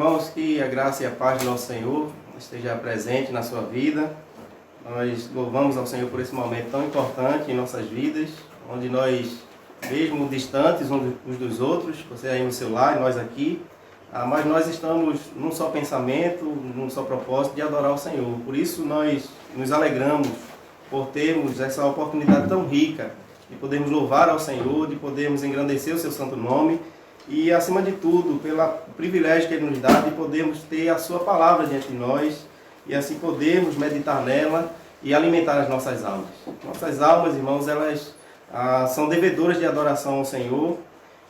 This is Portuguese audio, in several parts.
irmãos, que a graça e a paz do nosso Senhor esteja presente na sua vida. Nós louvamos ao Senhor por esse momento tão importante em nossas vidas, onde nós, mesmo distantes uns dos outros, você aí no seu lar e nós aqui, mas nós estamos num só pensamento, num só propósito de adorar o Senhor. Por isso nós nos alegramos por termos essa oportunidade tão rica de podermos louvar ao Senhor, de podermos engrandecer o seu santo nome e, acima de tudo, pelo privilégio que Ele nos dá de podermos ter a sua palavra diante de nós e assim podermos meditar nela e alimentar as nossas almas. Nossas almas, irmãos, elas são devedoras de adoração ao Senhor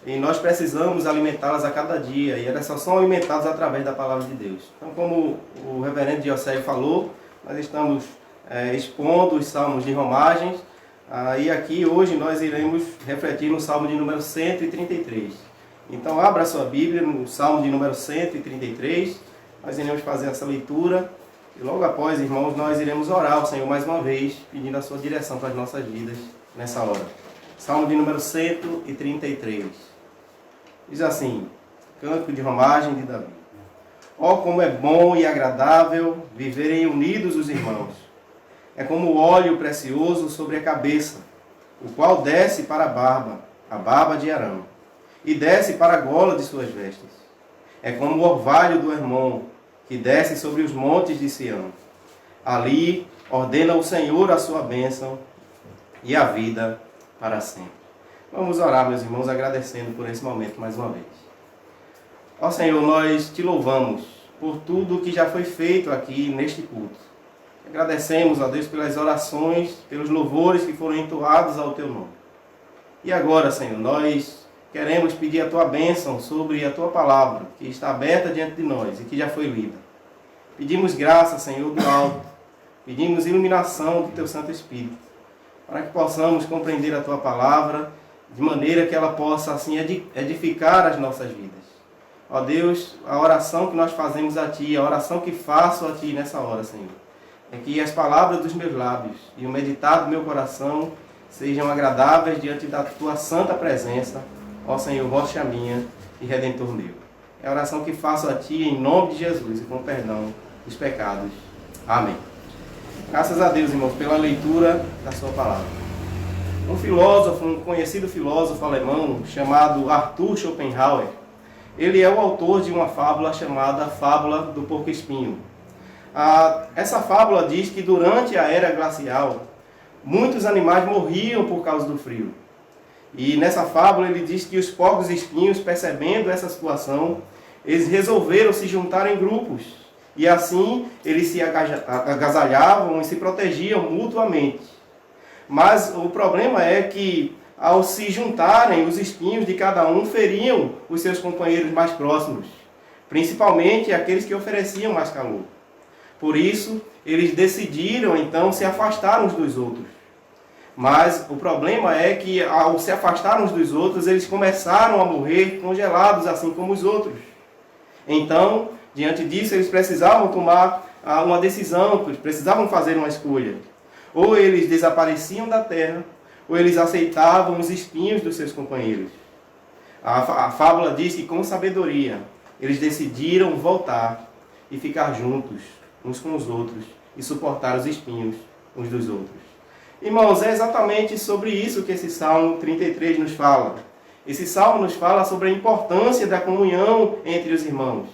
e nós precisamos alimentá-las a cada dia e elas só são alimentadas através da palavra de Deus. Então, como o reverendo Diocésio falou, nós estamos expondo os salmos de romagens e aqui hoje nós iremos refletir no salmo de número 133. Então abra a sua Bíblia no salmo de número 133, nós iremos fazer essa leitura e logo após, irmãos, nós iremos orar ao Senhor mais uma vez, pedindo a sua direção para as nossas vidas nessa hora. Salmo de número 133. Diz assim, cântico de romagem de Davi. Ó, como é bom e agradável viverem unidos os irmãos. É como o óleo precioso sobre a cabeça, o qual desce para a barba de Arão, e desce para a gola de suas vestes. É como o orvalho do Hermon, que desce sobre os montes de Sião. Ali ordena o Senhor a sua bênção e a vida para sempre. Vamos orar, meus irmãos, agradecendo por esse momento mais uma vez. Ó Senhor, nós te louvamos por tudo que já foi feito aqui neste culto. Agradecemos a Deus pelas orações, pelos louvores que foram entoados ao teu nome. E agora, Senhor, nós queremos pedir a tua bênção sobre a tua palavra, que está aberta diante de nós e que já foi lida. Pedimos graça, Senhor, do alto. Pedimos iluminação do teu Santo Espírito, para que possamos compreender a tua palavra de maneira que ela possa, assim, edificar as nossas vidas. Ó Deus, a oração que nós fazemos a ti, a oração que faço a ti nessa hora, Senhor, é que as palavras dos meus lábios e o meditar do meu coração sejam agradáveis diante da tua santa presença, ó Senhor, rocha minha e redentor meu. É a oração que faço a ti em nome de Jesus e com perdão dos pecados. Amém. Graças a Deus, irmãos, pela leitura da sua palavra. Um conhecido filósofo alemão chamado Arthur Schopenhauer, ele é o autor de uma fábula chamada Fábula do Porco-Espinho. Essa fábula diz que durante a era glacial, muitos animais morriam por causa do frio. E nessa fábula ele diz que os porcos espinhos, percebendo essa situação, eles resolveram se juntar em grupos. E assim eles se agasalhavam e se protegiam mutuamente. Mas o problema é que ao se juntarem, os espinhos de cada um feriam os seus companheiros mais próximos, principalmente aqueles que ofereciam mais calor. Por isso, eles decidiram então se afastar uns dos outros. Mas o problema é que ao se afastar uns dos outros, eles começaram a morrer congelados assim como os outros. Então, diante disso, eles precisavam tomar uma decisão, precisavam fazer uma escolha. Ou eles desapareciam da terra, ou eles aceitavam os espinhos dos seus companheiros. A fábula diz que com sabedoria, eles decidiram voltar e ficar juntos uns com os outros e suportar os espinhos uns dos outros. Irmãos, é exatamente sobre isso que esse Salmo 33 nos fala. Esse Salmo nos fala sobre a importância da comunhão entre os irmãos.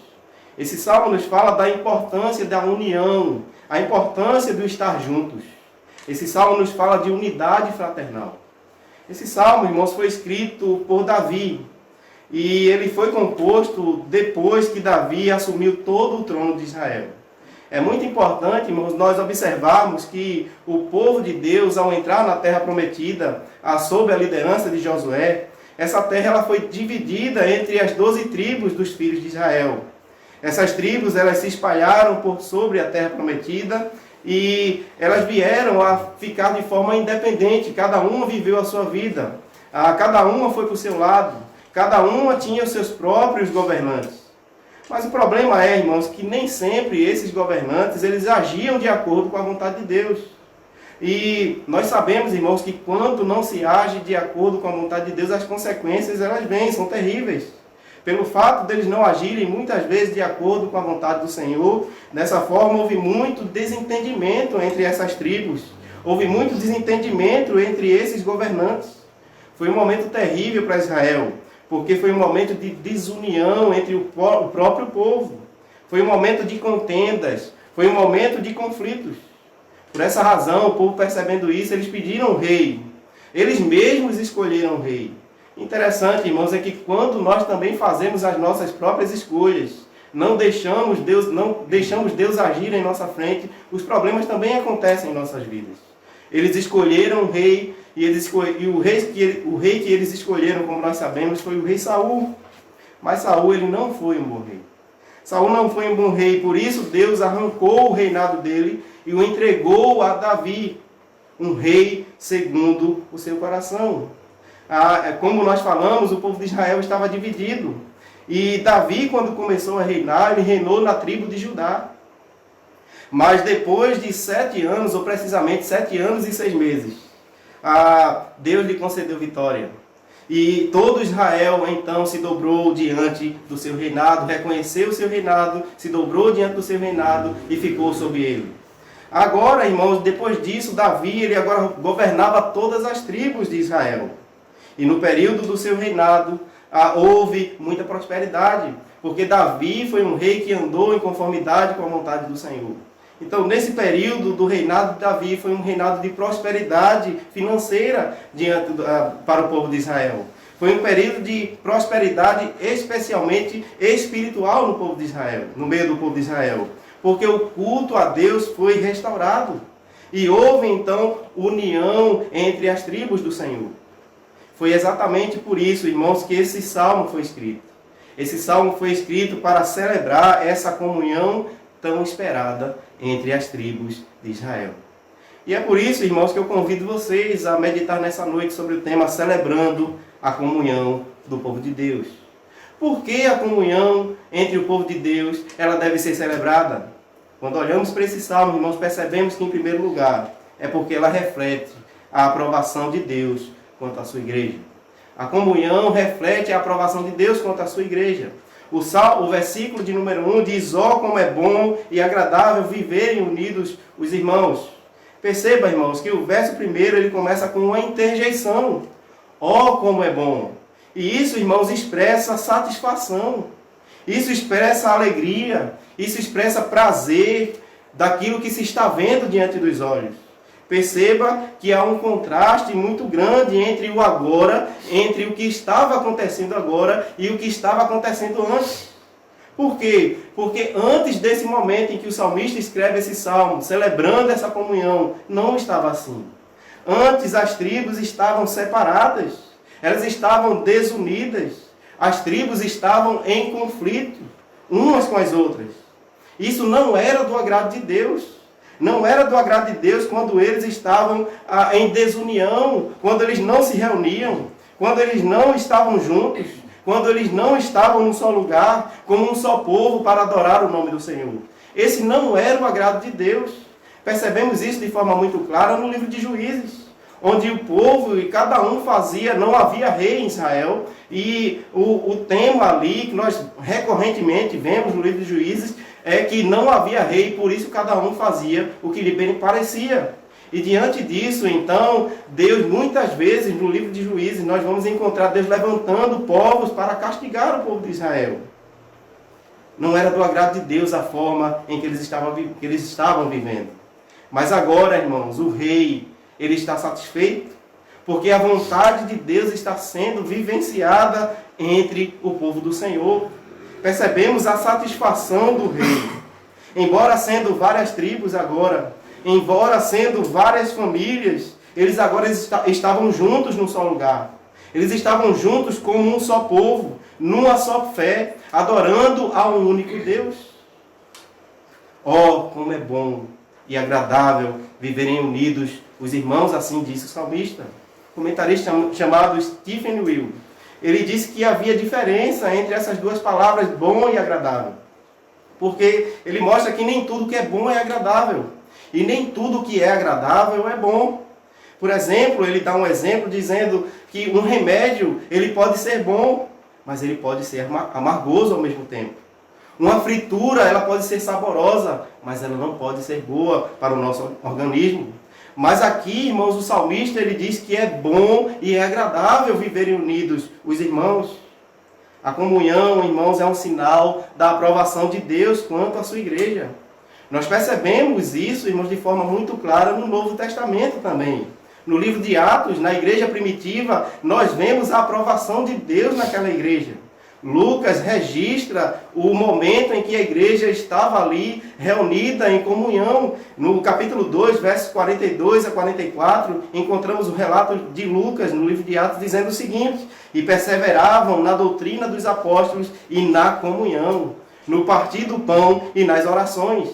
Esse Salmo nos fala da importância da união, a importância do estar juntos. Esse Salmo nos fala de unidade fraternal. Esse Salmo, irmãos, foi escrito por Davi. E ele foi composto depois que Davi assumiu todo o trono de Israel. É muito importante, irmãos, nós observarmos que o povo de Deus, ao entrar na terra prometida, sob a liderança de Josué, essa terra ela foi dividida entre as 12 tribos dos filhos de Israel. Essas tribos elas se espalharam por sobre a terra prometida e elas vieram a ficar de forma independente. Cada uma viveu a sua vida, cada uma foi para o seu lado, cada uma tinha os seus próprios governantes. Mas o problema é, irmãos, que nem sempre esses governantes, eles agiam de acordo com a vontade de Deus. E nós sabemos, irmãos, que quando não se age de acordo com a vontade de Deus, as consequências, elas vêm, são terríveis. pelo fato deles não agirem muitas vezes de acordo com a vontade do Senhor. Dessa forma, houve muito desentendimento entre essas tribos. Houve muito desentendimento entre esses governantes. Foi um momento terrível para Israel, porque foi um momento de desunião entre o próprio povo. Foi um momento de contendas, foi um momento de conflitos. Por essa razão, o povo percebendo isso, eles pediram um rei. Eles mesmos escolheram um rei. Interessante, irmãos, é que quando nós também fazemos as nossas próprias escolhas, não deixamos Deus agir em nossa frente, os problemas também acontecem em nossas vidas. Eles escolheram um rei, o rei que eles escolheram, como nós sabemos, foi o rei Saul. Mas Saul, ele não foi um bom rei. Saul não foi um bom rei, por isso Deus arrancou o reinado dele e o entregou a Davi, um rei segundo o seu coração. Como nós falamos, o povo de Israel estava dividido. E Davi, quando começou a reinar, ele reinou na tribo de Judá. Mas depois de 7 anos, ou precisamente 7 anos e 6 meses, Deus lhe concedeu vitória. E todo Israel então se dobrou diante do seu reinado, reconheceu o seu reinado, se dobrou diante do seu reinado e ficou sob ele. Agora, irmãos, depois disso, Davi, ele agora governava todas as tribos de Israel. E no período do seu reinado, houve muita prosperidade, porque Davi foi um rei que andou em conformidade com a vontade do Senhor. Então, nesse período do reinado de Davi, foi um reinado de prosperidade financeira para o povo de Israel. Foi um período de prosperidade especialmente espiritual no povo de Israel, no meio do povo de Israel. Porque o culto a Deus foi restaurado. E houve, então, união entre as tribos do Senhor. Foi exatamente por isso, irmãos, que esse salmo foi escrito. Esse salmo foi escrito para celebrar essa comunhão tão esperada entre as tribos de Israel. E é por isso, irmãos, que eu convido vocês a meditar nessa noite sobre o tema celebrando a comunhão do povo de Deus. Por que a comunhão entre o povo de Deus ela deve ser celebrada? Quando olhamos para esse salmo, irmãos, percebemos que, em primeiro lugar, é porque ela reflete a aprovação de Deus quanto à sua igreja. A comunhão reflete a aprovação de Deus quanto à sua igreja. O versículo de número 1 diz: ó, como é bom e agradável viverem unidos os irmãos. Perceba, irmãos, que o verso primeiro ele começa com uma interjeição. Ó, como é bom. E isso, irmãos, expressa satisfação. Isso expressa alegria. Isso expressa prazer daquilo que se está vendo diante dos olhos. Perceba que há um contraste muito grande entre o agora, entre o que estava acontecendo agora e o que estava acontecendo antes. Por quê? Porque antes desse momento em que o salmista escreve esse salmo, celebrando essa comunhão, não estava assim. Antes as tribos estavam separadas, elas estavam desunidas, as tribos estavam em conflito, umas com as outras. Isso não era do agrado de Deus. Não era do agrado de Deus quando eles estavam em desunião, quando eles não se reuniam, quando eles não estavam juntos, quando eles não estavam num só lugar, como um só povo para adorar o nome do Senhor. Esse não era o agrado de Deus. Percebemos isso de forma muito clara no livro de Juízes, onde o povo e cada um fazia, não havia rei em Israel, e o tema ali que nós recorrentemente vemos no livro de Juízes é que não havia rei, por isso cada um fazia o que lhe bem parecia. E diante disso, então, Deus, muitas vezes, no livro de Juízes, nós vamos encontrar Deus levantando povos para castigar o povo de Israel. Não era do agrado de Deus a forma em que eles estavam vivendo. Mas agora, irmãos, o rei, ele está satisfeito, porque a vontade de Deus está sendo vivenciada entre o povo do Senhor. Percebemos a satisfação do rei. Embora sendo várias tribos agora, embora sendo várias famílias, eles agora estavam juntos num só lugar. Eles estavam juntos como um só povo, numa só fé, adorando a um único Deus. Oh, como é bom e agradável viverem unidos os irmãos, assim disse o salmista. Um comentarista chamado Stephen Will. Ele disse que havia diferença entre essas duas palavras, bom e agradável. Porque ele mostra que nem tudo que é bom é agradável. E nem tudo que é agradável é bom. Por exemplo, ele dá um exemplo dizendo que um remédio ele pode ser bom, mas ele pode ser amargoso ao mesmo tempo. Uma fritura, ela pode ser saborosa, mas ela não pode ser boa para o nosso organismo. Mas aqui, irmãos, o salmista, ele diz que é bom e é agradável viverem unidos os irmãos. A comunhão, irmãos, é um sinal da aprovação de Deus quanto à sua igreja. Nós percebemos isso, irmãos, de forma muito clara no Novo Testamento também. No livro de Atos, na igreja primitiva, nós vemos a aprovação de Deus naquela igreja. Lucas registra o momento em que a igreja estava ali reunida em comunhão. No capítulo 2, versos 42 a 44, encontramos o relato de Lucas no livro de Atos dizendo o seguinte: e perseveravam na doutrina dos apóstolos e na comunhão, no partir do pão e nas orações.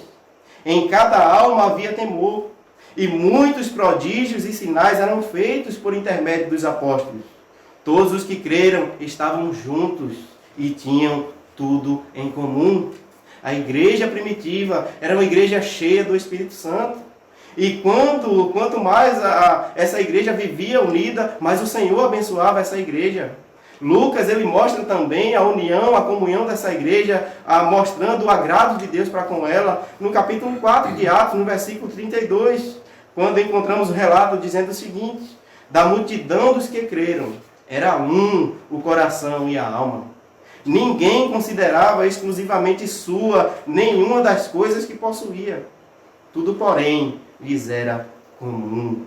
Em cada alma havia temor, e muitos prodígios e sinais eram feitos por intermédio dos apóstolos. Todos os que creram estavam juntos e tinham tudo em comum. A igreja primitiva era uma igreja cheia do Espírito Santo. E quanto mais essa igreja vivia unida, mais o Senhor abençoava essa igreja. Lucas, ele mostra também a união, a comunhão dessa igreja, mostrando o agrado de Deus para com ela, no capítulo 4 de Atos, no versículo 32, quando encontramos o relato dizendo o seguinte: da multidão dos que creram, era um o coração e a alma. Ninguém considerava exclusivamente sua nenhuma das coisas que possuía. Tudo, porém, lhes era comum.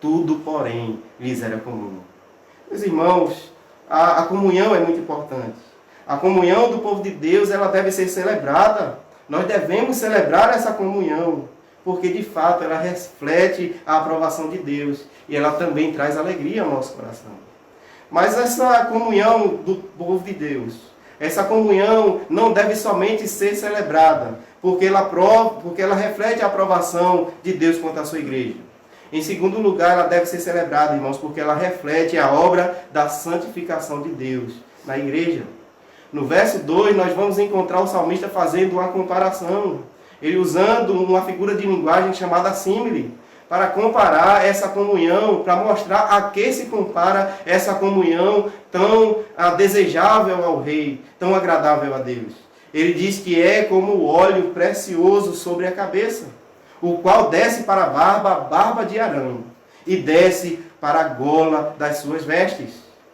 Tudo, porém, lhes era comum. Meus irmãos, a comunhão é muito importante. A comunhão do povo de Deus, ela deve ser celebrada. Nós devemos celebrar essa comunhão, porque de fato ela reflete a aprovação de Deus e ela também traz alegria ao nosso coração. Mas essa comunhão do povo de Deus, essa comunhão não deve somente ser celebrada, porque ela reflete a aprovação de Deus quanto à sua igreja. Em segundo lugar, ela deve ser celebrada, irmãos, porque ela reflete a obra da santificação de Deus na igreja. No verso 2, nós vamos encontrar o salmista fazendo uma comparação. Ele usando uma figura de linguagem chamada símile, para comparar essa comunhão, para mostrar a que se compara essa comunhão tão desejável ao rei, tão agradável a Deus. Ele diz que é como o óleo precioso sobre a cabeça, o qual desce para a barba de Arão, e desce para a gola das suas vestes.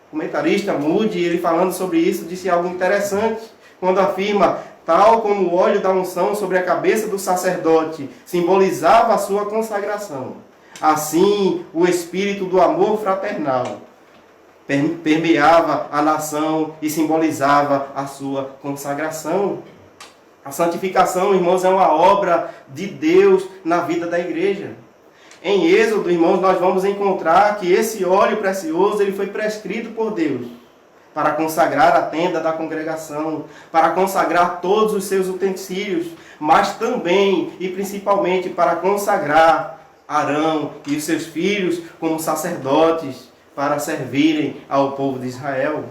O comentarista Moody, ele falando sobre isso, disse algo interessante, quando afirma: tal como o óleo da unção sobre a cabeça do sacerdote simbolizava a sua consagração, assim o espírito do amor fraternal permeava a nação e simbolizava a sua consagração. A santificação, irmãos, é uma obra de Deus na vida da igreja. Em Êxodo, irmãos, nós vamos encontrar que esse óleo precioso ele foi prescrito por Deus para consagrar a tenda da congregação, para consagrar todos os seus utensílios, mas também e principalmente para consagrar Arão e os seus filhos como sacerdotes para servirem ao povo de Israel.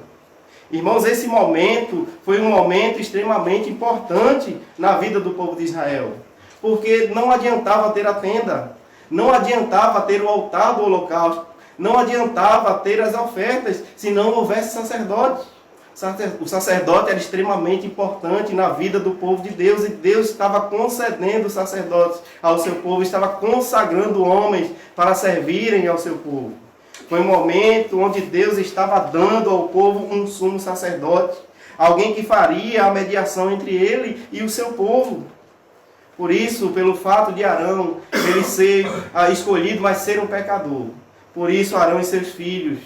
Irmãos, esse momento foi um momento extremamente importante na vida do povo de Israel, porque não adiantava ter a tenda, não adiantava ter o altar do holocausto, não adiantava ter as ofertas se não houvesse sacerdote. O sacerdote era extremamente importante na vida do povo de Deus, e Deus estava concedendo sacerdotes ao seu povo, estava consagrando homens para servirem ao seu povo. Foi um momento onde Deus estava dando ao povo um sumo sacerdote, alguém que faria a mediação entre ele e o seu povo. Por isso, pelo fato de Arão ele ser escolhido, mas ser um pecador, por isso Arão e seus filhos,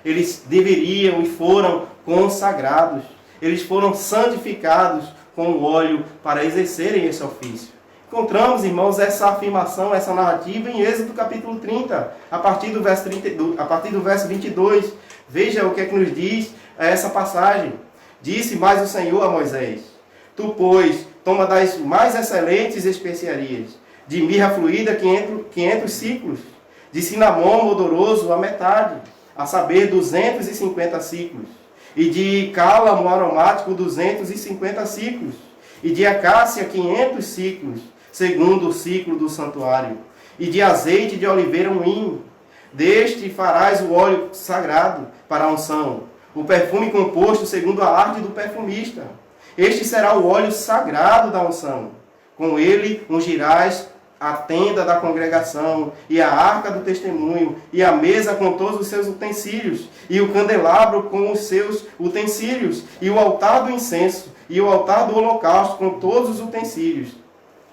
eles deveriam e foram consagrados, eles foram santificados com o óleo para exercerem esse ofício. Encontramos, irmãos, essa afirmação, essa narrativa em Êxodo capítulo 30, a partir do verso 22. Veja o que é que nos diz essa passagem. Disse mais o Senhor a Moisés: tu, pois, toma das mais excelentes especiarias, de mirra fluída 500 ciclos, de cinamomo odoroso a metade, a saber 250 ciclos, e de cálamo aromático 250 ciclos, e de acácia 500 ciclos, segundo o ciclo do santuário, e de azeite de oliveira um hinho. Deste farás o óleo sagrado para a unção, O perfume composto segundo a arte do perfumista. Este será o óleo sagrado da unção. Com ele ungirás a tenda da congregação, e a arca do testemunho, e a mesa com todos os seus utensílios, e o candelabro com os seus utensílios, e o altar do incenso, e o altar do holocausto com todos os utensílios,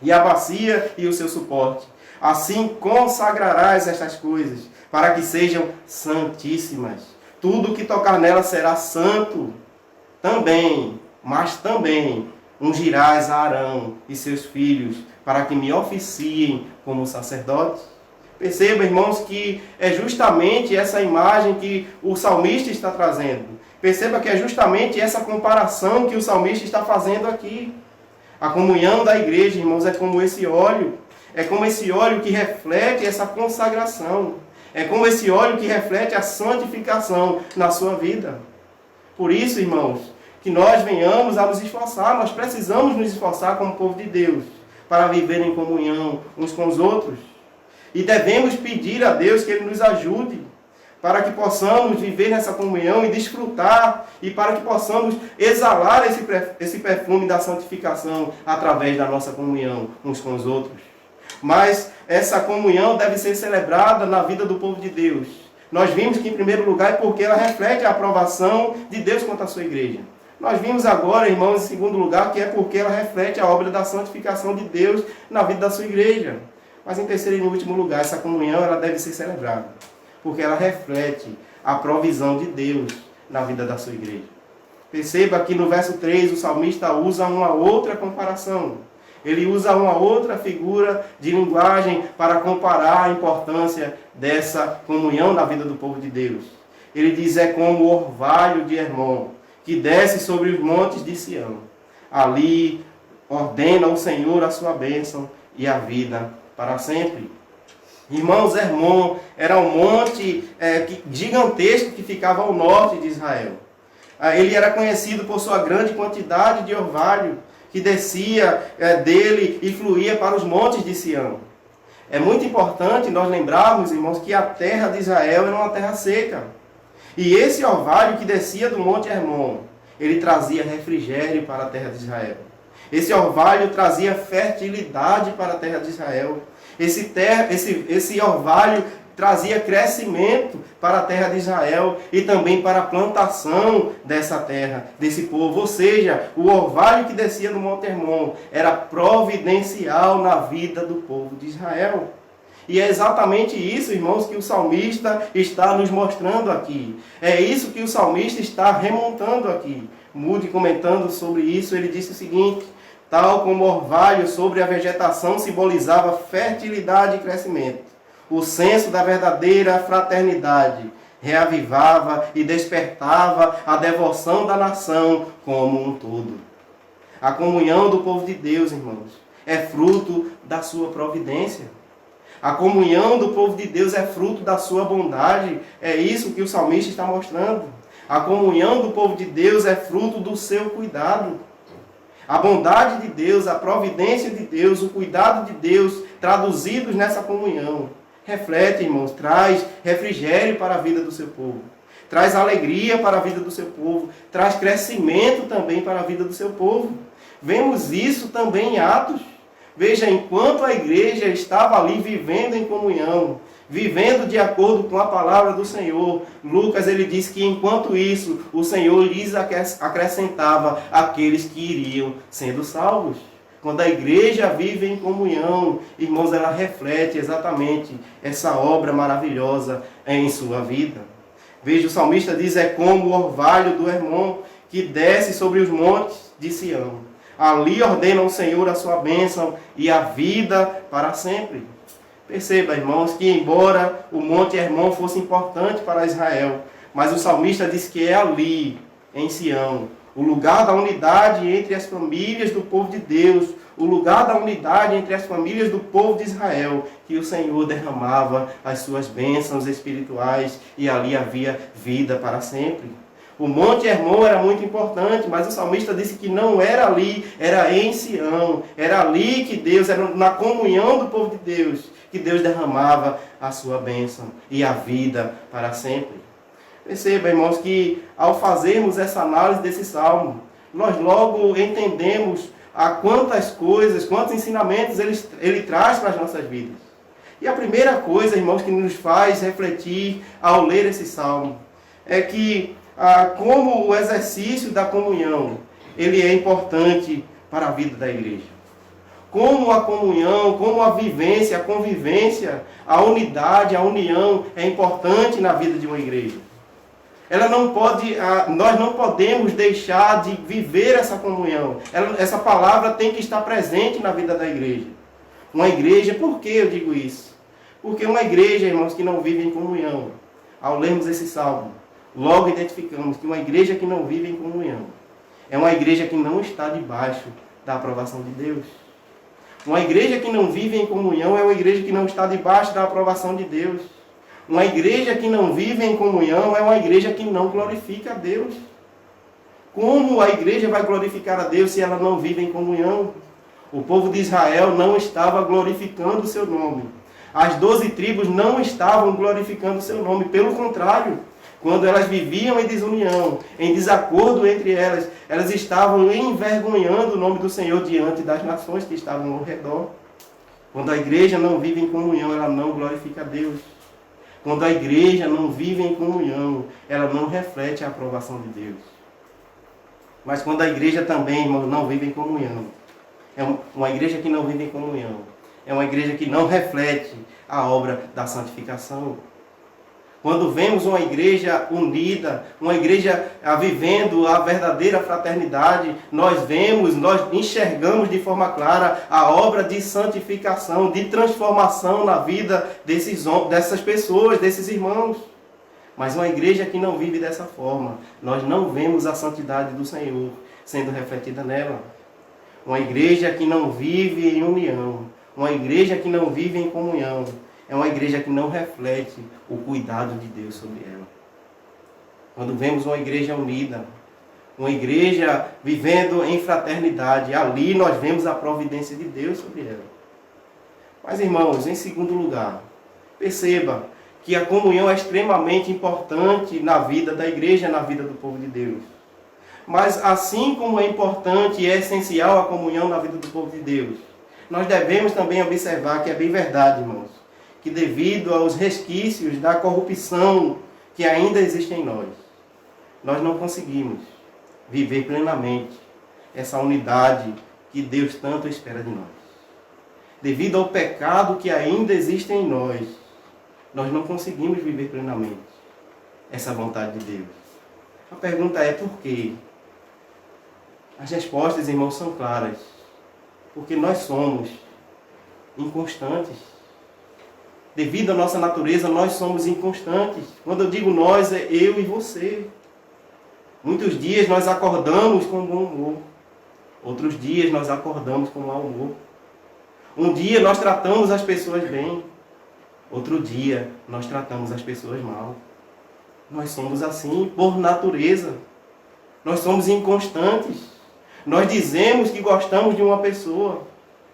e a bacia e o seu suporte. Assim consagrarás estas coisas, para que sejam santíssimas. Tudo que tocar nela será santo. Mas também ungirás a Arão e seus filhos, para que me oficiem como sacerdotes. Perceba, irmãos, que é justamente essa imagem que o salmista está trazendo. Perceba que é justamente essa comparação que o salmista está fazendo aqui. A comunhão da igreja, irmãos, é como esse óleo. É como esse óleo que reflete essa consagração. É como esse óleo que reflete a santificação na sua vida. Por isso, irmãos, que nós venhamos a nos esforçar. Nós precisamos nos esforçar como povo de Deus para viver em comunhão uns com os outros. E devemos pedir a Deus que Ele nos ajude para que possamos viver nessa comunhão e desfrutar, e para que possamos exalar esse perfume da santificação através da nossa comunhão uns com os outros. Mas essa comunhão deve ser celebrada na vida do povo de Deus. Nós vimos que, em primeiro lugar, é porque ela reflete a aprovação de Deus quanto à sua igreja. Nós vimos agora, irmãos, em segundo lugar, que é porque ela reflete a obra da santificação de Deus na vida da sua igreja. Mas em terceiro e último lugar, essa comunhão ela deve ser celebrada, porque ela reflete a provisão de Deus na vida da sua igreja. Perceba que no verso 3 o salmista usa uma outra comparação. Ele usa uma outra figura de linguagem para comparar a importância dessa comunhão na vida do povo de Deus. Ele diz: é como o orvalho de Hermon, que desce sobre os montes de Sião. Ali ordena o Senhor a sua bênção e a vida para sempre. Irmãos, Hermon era um monte gigantesco que ficava ao norte de Israel. Ele era conhecido por sua grande quantidade de orvalho, que descia dele e fluía para os montes de Sião. É muito importante nós lembrarmos, irmãos, que a terra de Israel era uma terra seca. E esse orvalho que descia do monte Hermon, ele trazia refrigério para a terra de Israel. Esse orvalho trazia fertilidade para a terra de Israel. Esse orvalho trazia crescimento para a terra de Israel e também para a plantação dessa terra, desse povo. Ou seja, o orvalho que descia do Monte Hermon era providencial na vida do povo de Israel. E é exatamente isso, irmãos, que o salmista está nos mostrando aqui. É isso que o salmista está remontando aqui. Moody, comentando sobre isso, ele disse o seguinte: tal como o orvalho sobre a vegetação simbolizava fertilidade e crescimento, o senso da verdadeira fraternidade reavivava e despertava a devoção da nação como um todo. A comunhão do povo de Deus, irmãos, é fruto da sua providência. A comunhão do povo de Deus é fruto da sua bondade. É isso que o salmista está mostrando. A comunhão do povo de Deus é fruto do seu cuidado. A bondade de Deus, a providência de Deus, o cuidado de Deus, traduzidos nessa comunhão, reflete, irmãos, traz refrigério para a vida do seu povo. Traz alegria para a vida do seu povo. Traz crescimento também para a vida do seu povo. Vemos isso também em Atos. Veja, enquanto a igreja estava ali vivendo em comunhão, vivendo de acordo com a palavra do Senhor, Lucas ele diz que enquanto isso, o Senhor lhes acrescentava aqueles que iriam sendo salvos. Quando a igreja vive em comunhão, irmãos, ela reflete exatamente essa obra maravilhosa em sua vida. Veja, o salmista diz: é como o orvalho do Hermon que desce sobre os montes de Sião. Ali ordena o Senhor a sua bênção e a vida para sempre. Perceba, irmãos, que embora o monte Hermon fosse importante para Israel, mas o salmista diz que é ali, em Sião, o lugar da unidade entre as famílias do povo de Deus, o lugar da unidade entre as famílias do povo de Israel, que o Senhor derramava as suas bênçãos espirituais e ali havia vida para sempre. O Monte Hermon era muito importante, mas o salmista disse que não era ali, era em Sião. Era ali que Deus, era na comunhão do povo de Deus, que Deus derramava a sua bênção e a vida para sempre. Perceba, irmãos, que ao fazermos essa análise desse salmo, nós logo entendemos a quantas coisas, quantos ensinamentos ele traz para as nossas vidas. E a primeira coisa, irmãos, que nos faz refletir ao ler esse salmo, é que como o exercício da comunhão, ele é importante para a vida da igreja. Como a comunhão, como a vivência, a convivência, a unidade, a união é importante na vida de uma igreja. Nós não podemos deixar de viver essa comunhão. Essa palavra tem que estar presente na vida da igreja. Uma igreja, por que eu digo isso? Porque uma igreja, irmãos, que não vive em comunhão, ao lermos esse salmo, logo identificamos que uma igreja que não vive em comunhão é uma igreja que não está debaixo da aprovação de Deus. Uma igreja que não vive em comunhão é uma igreja que não está debaixo da aprovação de Deus. Uma igreja que não vive em comunhão é uma igreja que não glorifica a Deus. Como a igreja vai glorificar a Deus se ela não vive em comunhão? O povo de Israel não estava glorificando o seu nome. As 12 tribos não estavam glorificando o seu nome. Pelo contrário, quando elas viviam em desunião, em desacordo entre elas, elas estavam envergonhando o nome do Senhor diante das nações que estavam ao redor. Quando a igreja não vive em comunhão, ela não glorifica a Deus. Quando a igreja não vive em comunhão, ela não reflete a aprovação de Deus. Mas quando a igreja também, irmãos, não vive em comunhão, é uma igreja que não vive em comunhão, é uma igreja que não reflete a obra da santificação. Quando vemos uma igreja unida, uma igreja vivendo a verdadeira fraternidade, nós enxergamos de forma clara a obra de santificação, de transformação na vida dessas pessoas, desses irmãos. Mas uma igreja que não vive dessa forma, nós não vemos a santidade do Senhor sendo refletida nela. Uma igreja que não vive em união, uma igreja que não vive em comunhão, é uma igreja que não reflete o cuidado de Deus sobre ela. Quando vemos uma igreja unida, uma igreja vivendo em fraternidade, ali nós vemos a providência de Deus sobre ela. Mas, irmãos, em segundo lugar, perceba que a comunhão é extremamente importante na vida da igreja, na vida do povo de Deus. Mas assim como é importante e é essencial a comunhão na vida do povo de Deus, nós devemos também observar que é bem verdade, irmãos, que devido aos resquícios da corrupção que ainda existe em nós não conseguimos viver plenamente essa unidade que Deus tanto espera de nós. Devido ao pecado que ainda existe em nós não conseguimos viver plenamente essa vontade de Deus. A pergunta é por quê? As respostas, irmãos, são claras. Porque nós somos inconstantes. Devido à nossa natureza, nós somos inconstantes. Quando eu digo nós, é eu e você. Muitos dias nós acordamos com bom humor. Outros dias nós acordamos com mau humor. Um dia nós tratamos as pessoas bem. Outro dia nós tratamos as pessoas mal. Nós somos assim por natureza. Nós somos inconstantes. Nós dizemos que gostamos de uma pessoa,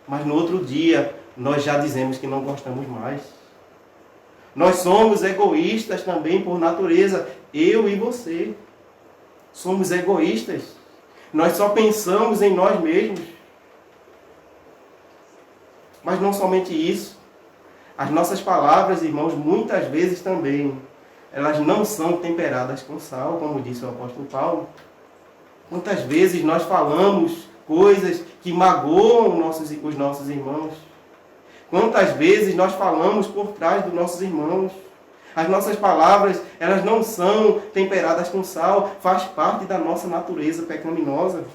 mas no outro dia nós já dizemos que não gostamos mais. Nós somos egoístas também por natureza, eu e você. Somos egoístas. Nós só pensamos em nós mesmos. Mas não somente isso. As nossas palavras, irmãos, muitas vezes também, elas não são temperadas com sal, como disse o apóstolo Paulo. Quantas vezes nós falamos coisas que magoam os nossos irmãos? Quantas vezes nós falamos por trás dos nossos irmãos? As nossas palavras, elas não são temperadas com sal, faz parte da nossa natureza pecaminosa.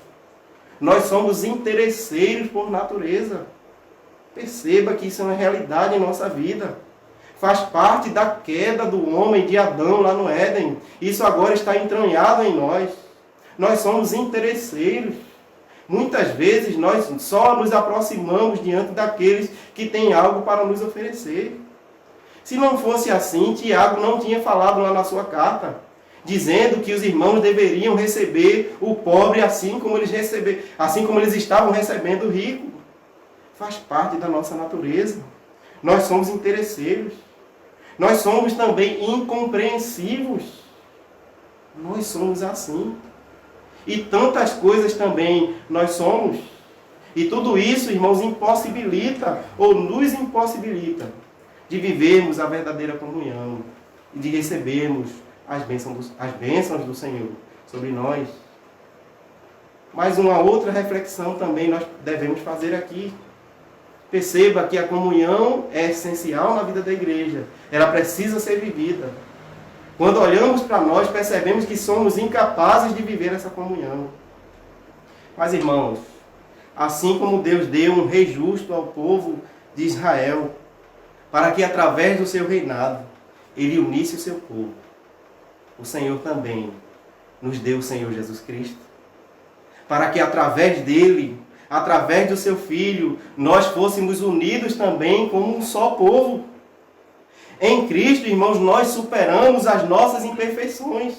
Nós somos interesseiros por natureza. Perceba que isso é uma realidade em nossa vida. Faz parte da queda do homem, de Adão lá no Éden. Isso agora está entranhado em nós. Nós somos interesseiros. Muitas vezes nós só nos aproximamos diante daqueles que têm algo para nos oferecer. Se não fosse assim, Tiago não tinha falado lá na sua carta, dizendo que os irmãos deveriam receber o pobre assim como eles estavam recebendo o rico. Faz parte da nossa natureza. Nós somos interesseiros. Nós somos também incompreensivos. Nós somos assim. E tantas coisas também nós somos. E tudo isso, irmãos, impossibilita ou nos impossibilita de vivermos a verdadeira comunhão e de recebermos as bênçãos do Senhor sobre nós. Mas uma outra reflexão também nós devemos fazer aqui. Perceba que a comunhão é essencial na vida da igreja. Ela precisa ser vivida. Quando olhamos para nós, percebemos que somos incapazes de viver essa comunhão. Mas, irmãos, assim como Deus deu um rei justo ao povo de Israel, para que através do seu reinado ele unisse o seu povo, o Senhor também nos deu o Senhor Jesus Cristo, para que através dele, através do seu Filho, nós fôssemos unidos também como um só povo. Em Cristo, irmãos, nós superamos as nossas imperfeições.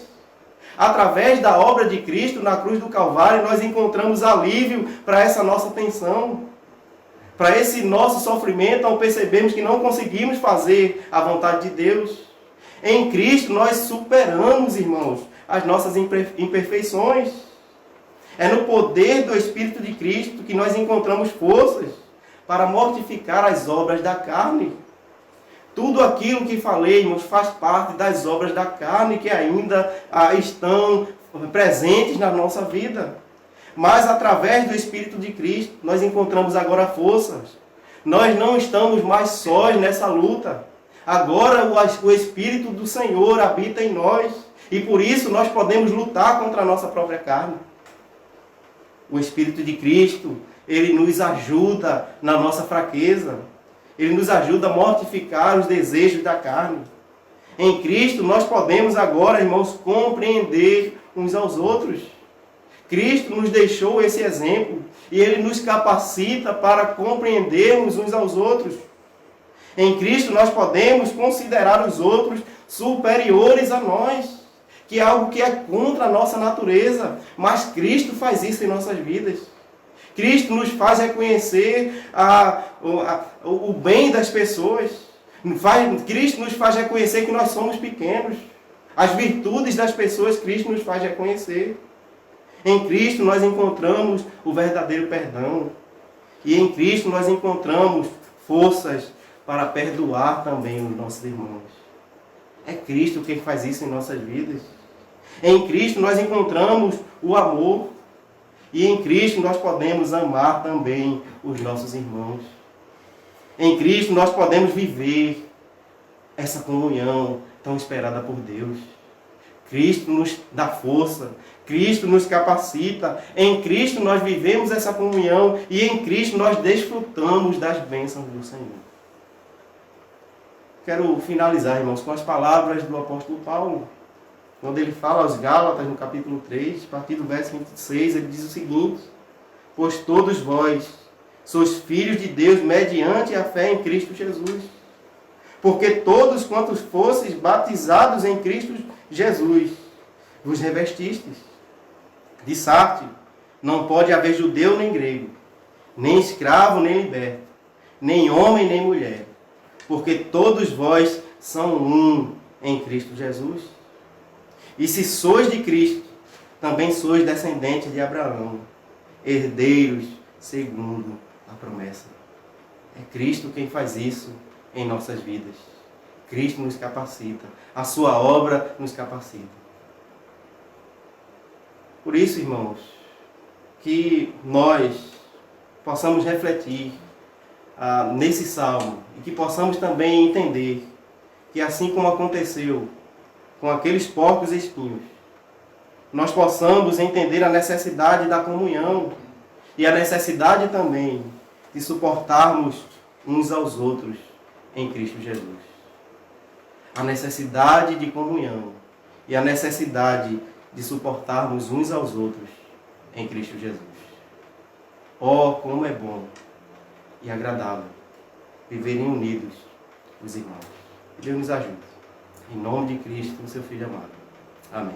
Através da obra de Cristo na cruz do Calvário, nós encontramos alívio para essa nossa tensão, para esse nosso sofrimento, ao percebermos que não conseguimos fazer a vontade de Deus. Em Cristo, nós superamos, irmãos, as nossas imperfeições. É no poder do Espírito de Cristo que nós encontramos forças para mortificar as obras da carne. Tudo aquilo que falei, irmãos, faz parte das obras da carne que ainda estão presentes na nossa vida. Mas através do Espírito de Cristo, nós encontramos agora forças. Nós não estamos mais sós nessa luta. Agora o Espírito do Senhor habita em nós. E por isso nós podemos lutar contra a nossa própria carne. O Espírito de Cristo, ele nos ajuda na nossa fraqueza. Ele nos ajuda a mortificar os desejos da carne. Em Cristo nós podemos agora, irmãos, compreender uns aos outros. Cristo nos deixou esse exemplo e ele nos capacita para compreendermos uns aos outros. Em Cristo nós podemos considerar os outros superiores a nós, que é algo que é contra a nossa natureza, mas Cristo faz isso em nossas vidas. Cristo nos faz reconhecer o bem das pessoas. Cristo nos faz reconhecer que nós somos pequenos. As virtudes das pessoas, Cristo nos faz reconhecer. Em Cristo nós encontramos o verdadeiro perdão. E em Cristo nós encontramos forças para perdoar também os nossos irmãos. É Cristo quem faz isso em nossas vidas. Em Cristo nós encontramos o amor. E em Cristo nós podemos amar também os nossos irmãos. Em Cristo nós podemos viver essa comunhão tão esperada por Deus. Cristo nos dá força, Cristo nos capacita. Em Cristo nós vivemos essa comunhão e em Cristo nós desfrutamos das bênçãos do Senhor. Quero finalizar, irmãos, com as palavras do apóstolo Paulo. Quando ele fala aos Gálatas, no capítulo 3, a partir do verso 26, ele diz o seguinte: pois todos vós sois filhos de Deus mediante a fé em Cristo Jesus. Porque todos quantos fosseis batizados em Cristo Jesus, vos revestistes. Dissarte, não pode haver judeu nem grego, nem escravo nem liberto, nem homem nem mulher, porque todos vós são um em Cristo Jesus. E se sois de Cristo, também sois descendentes de Abraão, herdeiros segundo a promessa. É Cristo quem faz isso em nossas vidas. Cristo nos capacita. A sua obra nos capacita. Por isso, irmãos, que nós possamos refletir nesse salmo e que possamos também entender que assim como aconteceu com aqueles porcos espinhos, nós possamos entender a necessidade da comunhão e a necessidade também de suportarmos uns aos outros em Cristo Jesus. A necessidade de comunhão e a necessidade de suportarmos uns aos outros em Cristo Jesus. Oh, como é bom e agradável viverem unidos os irmãos. Que Deus nos ajude. Em nome de Cristo, seu Filho amado. Amém.